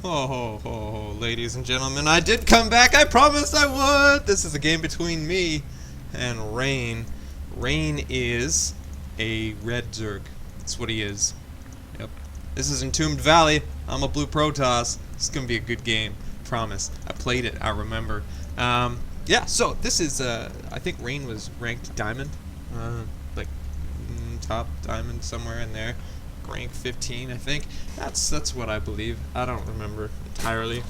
Oh, ladies and gentlemen, I did come back. I promised I would. This is a game between me and Rain. Rain is a red Zerg. That's what he is. Yep. This is Entombed Valley. I'm a blue Protoss. This is gonna be a good game. Promise. I played it. I remember. Yeah. So this is. I think Rain was ranked diamond. Like top diamond somewhere in there. Rank 15, I think. That's what I believe. I don't remember entirely.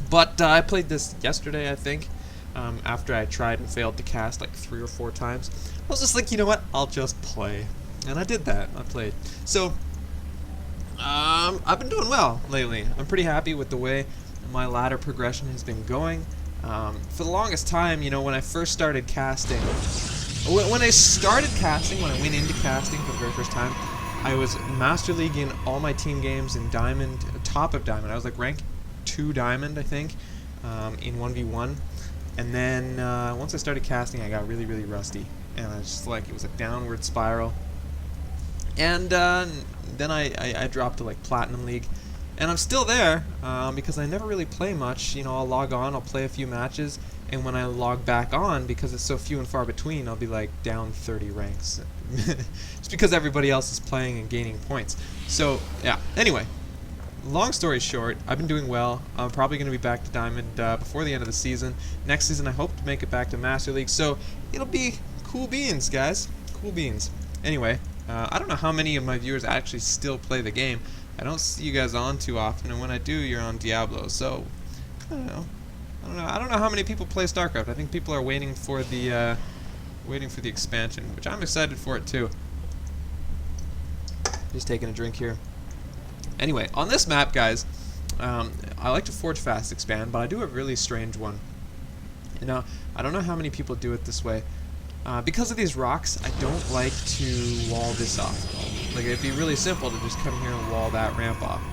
But I played this yesterday, I think. After I tried and failed to cast like 3 or 4 times. I was just like, you know what? I'll just play. And I did that. I played. So, I've been doing well lately. I'm pretty happy with the way my ladder progression has been going. For the longest time, you know, when I first started casting, when I went into casting for the very first time, I was Master League in all my team games in Diamond, top of Diamond. I was like rank 2 Diamond, I think, in 1v1. And then once I started casting, I got really, really rusty. And I was just like, it was a downward spiral. And then I dropped to like Platinum League. And I'm still there because I never really play much. You know, I'll log on, I'll play a few matches. And when I log back on, because it's so few and far between, I'll be like down 30 ranks. Just because everybody else is playing and gaining points. So, yeah. Anyway, long story short, I've been doing well. I'm probably going to be back to Diamond before the end of the season. Next season, I hope to make it back to Master League. So, it'll be cool beans, guys. Cool beans. Anyway, I don't know how many of my viewers actually still play the game. I don't see you guys on too often, and when I do, you're on Diablo. So, I don't know. I don't know how many people play StarCraft. I think people are waiting for the expansion, which I'm excited for it too. Just taking a drink here. Anyway, on this map, guys, I like to forge fast expand, but I do a really strange one. You know, I don't know how many people do it this way. Because of these rocks, I don't like to wall this off. Like, it'd be really simple to just come here and wall that ramp off.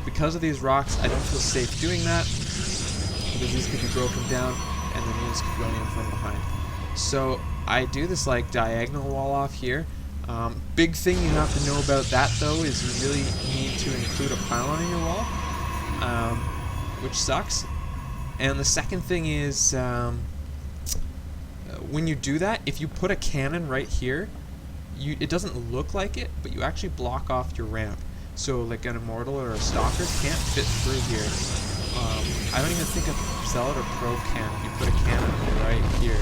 Because of these rocks, I don't feel safe doing that. Because these could be broken down, and the units could go in from behind. So I do this like diagonal wall off here. Big thing you have to know about that though is you really need to include a pylon in your wall, which sucks. And the second thing is when you do that, if you put a cannon right here, it doesn't look like it, but you actually block off your ramp. So like an Immortal or a Stalker can't fit through here. I don't even think a Zealot or Probe can if you put a cannon right here.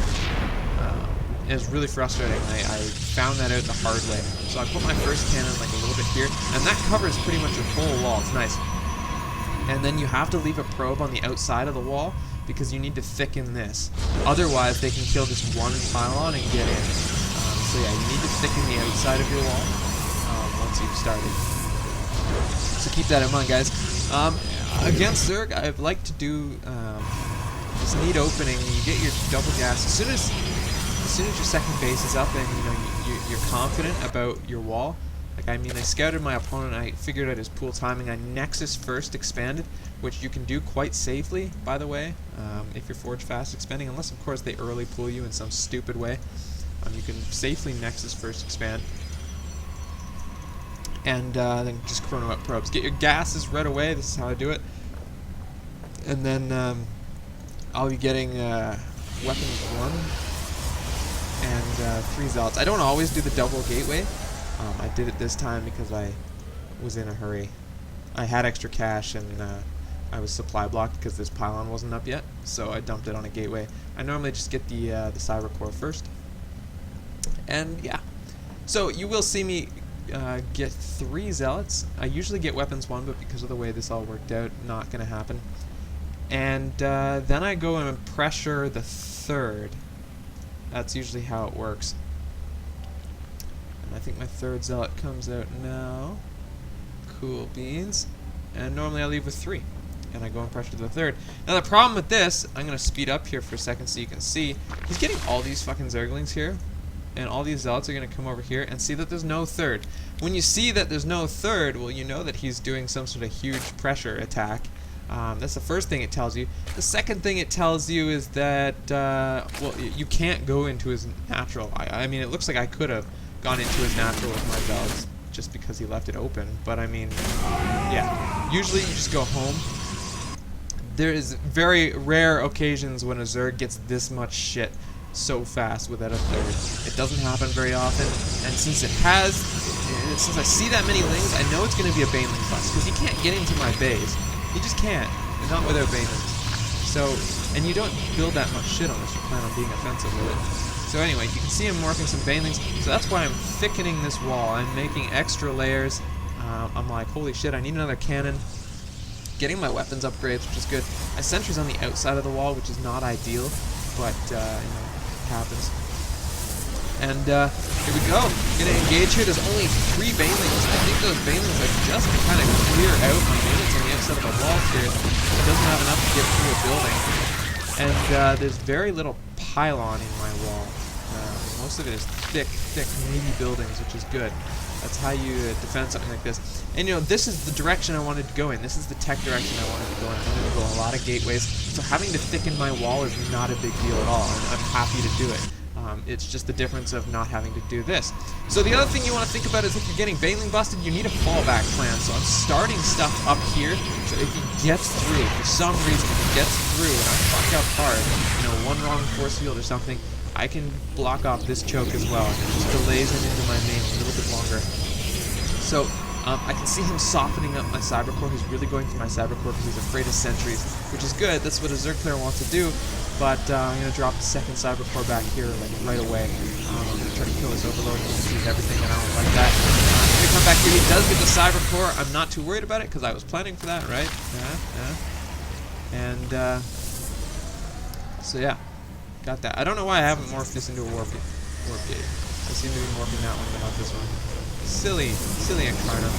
It's really frustrating. I found that out the hard way. So I put my first cannon like a little bit here, and that covers pretty much your whole wall. It's nice. And then you have to leave a probe on the outside of the wall because you need to thicken this. Otherwise, they can kill just one pylon and get in. So yeah, you need to thicken the outside of your wall once you've started. So keep that in mind, guys. Against Zerg, I'd like to do this neat opening. You get your double gas as soon as your second base is up, and you know you're confident about your wall. Like, I mean, I scouted my opponent. I figured out his pool timing. I Nexus first expanded, which you can do quite safely, by the way, if you're forge fast expanding, unless of course they early pull you in some stupid way. You can safely Nexus first expand. And then just chrono up probes. Get your gases right away. This is how I do it. And then I'll be getting weapons 1 and 3 zealots. I don't always do the double gateway. I did it this time because I was in a hurry. I had extra cash and I was supply blocked because this pylon wasn't up yet, so I dumped it on a gateway. I normally just get the Cyber Core first. And yeah. So you will see me get 3 zealots. I usually get weapons 1, but because of the way this all worked out, not going to happen. And then I go and pressure the 3rd. That's usually how it works. And I think my 3rd zealot comes out now. Cool beans. And normally I leave with 3. And I go and pressure the 3rd. Now the problem with this, I'm going to speed up here for a second so you can see. He's getting all these fucking Zerglings here. And all these zealots are going to come over here and see that there's no 3rd. When you see that there's no 3rd, well, you know that he's doing some sort of huge pressure attack. That's the first thing it tells you. The second thing it tells you is that, well, you can't go into his natural. I mean, it looks like I could have gone into his natural with my zealots just because he left it open. But, I mean, yeah. Usually you just go home There is very rare occasions when a Zerg gets this much shit so fast without a third. It doesn't happen very often, and since it has, since I see that many lings, I know it's going to be a Baneling bust, because you can't get into my base. You just can't, not without Banelings. So, and you don't build that much shit unless you plan on being offensive with it. So anyway, you can see I'm morphing some Banelings, so that's why I'm thickening this wall. I'm making extra layers. I'm like, holy shit, I need another cannon. Getting my weapons upgrades, which is good. I sentries on the outside of the wall, which is not ideal, but you know, it happens. And here we go. Gonna engage here. There's only 3 Banelings. I think those Banelings are just to kind of clear out my units on the outside of the wall here. It doesn't have enough to get through a building. And there's very little pylon in my wall. Most of it is thick, meaty buildings, which is good. That's how you defend something like this. And you know, this is the direction I wanted to go in. This is the tech direction I wanted to go in. I wanted to go a lot of gateways. So having to thicken my wall is not a big deal at all. And I'm happy to do it. It's just the difference of not having to do this. So the other thing you want to think about is if you're getting Baneling busted, you need a fallback plan. So I'm starting stuff up here, so if he gets through, for some reason, if he gets through and I fuck up hard, you know, one wrong force field or something, I can block off this choke as well, and it just delays him into my main a little bit longer. So I can see him softening up my Cybercore. He's really going for my Cybercore because he's afraid of sentries, which is good. That's what a Zerg player wants to do. But I'm going to drop the second Cybercore back here like right away. I'm going to try to kill his Overlord. He can see everything, and I don't like that. I'm going to come back here. He does get the Cybercore. I'm not too worried about it because I was planning for that, right? And so yeah, got that. I don't know why I haven't morphed this into a warp gate. I seem to be morphing that one, but not this one. Silly Incarnum.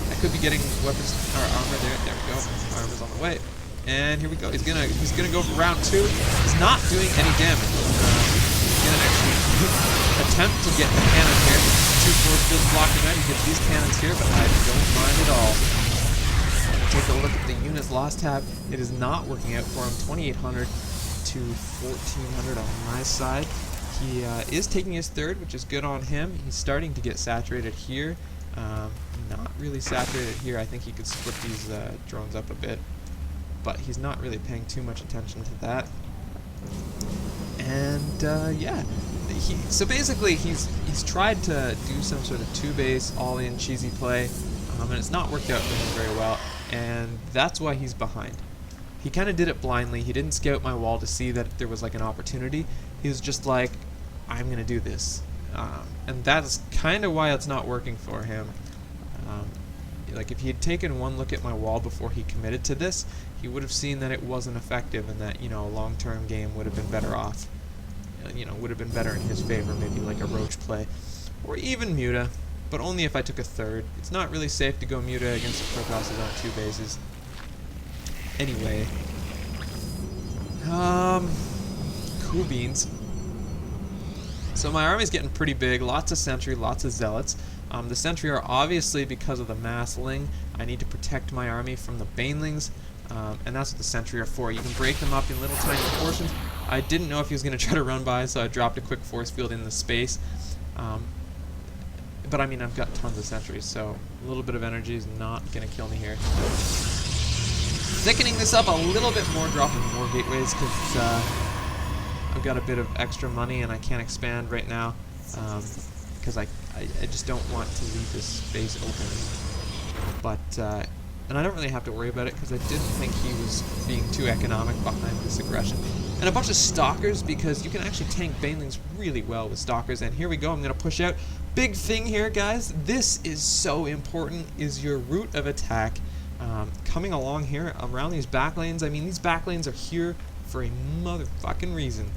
I could be getting weapons or armor there. There we go. Armor's on the way. And here we go. He's gonna go for round 2. He's not doing any damage. He's gonna actually attempt to get the cannon here. 2 force fields blocking that. He gets these cannons here, but I don't mind at all. Take a look at the units lost tab. It is not working out for him. 2,800 to 1,400 on my side. He is taking his third, which is good on him. He's starting to get saturated here. Not really saturated here. I think he could split these drones up a bit, but he's not really paying too much attention to that. And yeah, so basically he's tried to do some sort of 2-base all-in cheesy play, and it's not worked out for him very well, and that's why he's behind. He kind of did it blindly. He didn't scout my wall to see that there was like an opportunity. He was just like, I'm gonna do this, and that's kind of why it's not working for him. Like if he had taken one look at my wall before he committed to this, he would have seen that it wasn't effective and that, you know, a long-term game would have been better off. You know, would have been better in his favor, maybe like a roach play, or even Muta, but only if I took a third. It's not really safe to go Muta against the Protosses on 2 bases. Anyway, cool beans. So my army's getting pretty big, lots of sentry, lots of zealots. The sentry are obviously because of the massling. I need to protect my army from the banelings, and that's what the sentry are for. You can break them up in little tiny portions. I didn't know if he was going to try to run by, so I dropped a quick force field in the space. But I mean, I've got tons of sentries, so a little bit of energy is not going to kill me here. Thickening this up a little bit more, dropping more gateways, because I've got a bit of extra money and I can't expand right now, because I just don't want to leave this space open. But and I don't really have to worry about it because I didn't think he was being too economic behind this aggression. And a bunch of stalkers, because you can actually tank banelings really well with stalkers. And here we go, I'm going to push out. Big thing here, guys, this is so important, is your route of attack. Coming along here around these back lanes. I mean, these back lanes are here for a motherfucking reason.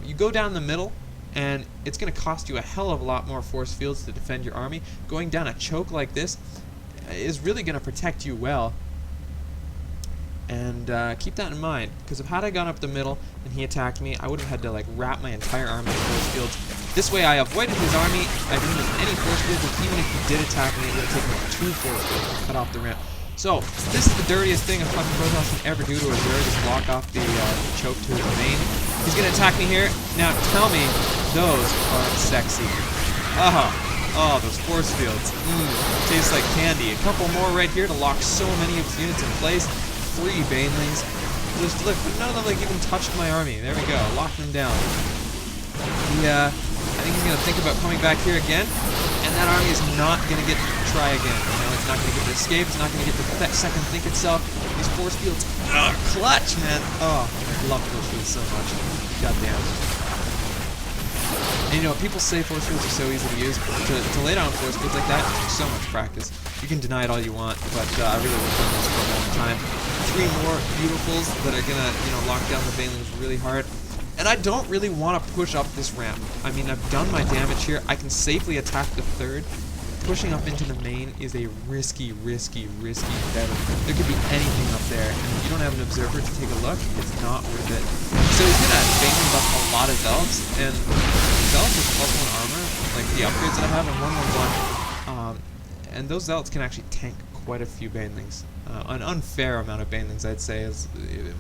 You go down the middle, and it's going to cost you a hell of a lot more force fields to defend your army. Going down a choke like this is really going to protect you well. And keep that in mind, because if had I gone up the middle and he attacked me, I would have had to like wrap my entire army in force fields. This way I avoided his army, I didn't have any force fields, and even if he did attack me, it would have taken like 2 force fields to cut off the ramp. So, this is the dirtiest thing a fucking Protoss can ever do to a Zerg, is block off the choke to his main. He's gonna attack me here. Now, tell me, those aren't sexy. Oh, those force fields. Tastes like candy. A couple more right here to lock so many of his units in place. 3 banelings. Just look, none of them like even touched my army. There we go, locked them down. I think he's gonna think about coming back here again, and that army is not gonna get to try again. You know, it's not gonna get to escape. It's not gonna get to second think itself. These force fields, clutch, man. Oh, I love force fields so much. Goddamn. And you know, people say force fields are so easy to use. To lay down force fields like that takes so much practice. You can deny it all you want, but I really worked on this for a long time. 3 more beautifuls that are gonna, you know, lock down the banelings really hard. And I don't really want to push up this ramp. I mean, I've done my damage here. I can safely attack the 3rd. Pushing up into the main is a risky battle. There could be anything up there, and if you don't have an observer to take a look, it's not worth it. So he's gonna banelink buff a lot of Zelds, and Zelds with +1 armor, like the upgrades that I have, and 111. And those Zelds can actually tank quite a few banelings. An unfair amount of banelings, I'd say, is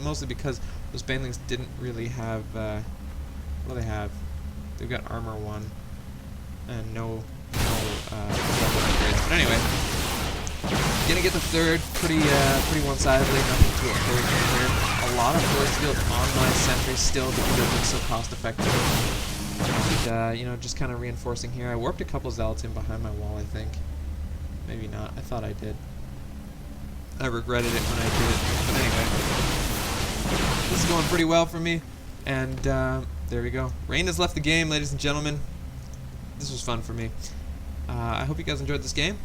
mostly because those banelings didn't really have. What do they have? They've got armor 1 and no upgrades. But anyway, gonna get the 3rd pretty one-sidedly. Nothing to oppose here. A lot of force fields on my sentry still because they've been so cost-effective. And you know, just kind of reinforcing here. I warped a couple Zealots in behind my wall, I think. Maybe not. I thought I did. I regretted it when I did it. But anyway, this is going pretty well for me. And there we go. Rain has left the game, ladies and gentlemen. This was fun for me. I hope you guys enjoyed this game.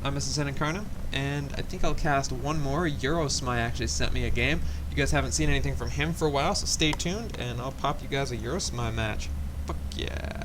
I'm PvZ Incarnum, and I think I'll cast one more. Eurosmy actually sent me a game. You guys haven't seen anything from him for a while, so stay tuned, and I'll pop you guys a Eurosmy match. Fuck yeah.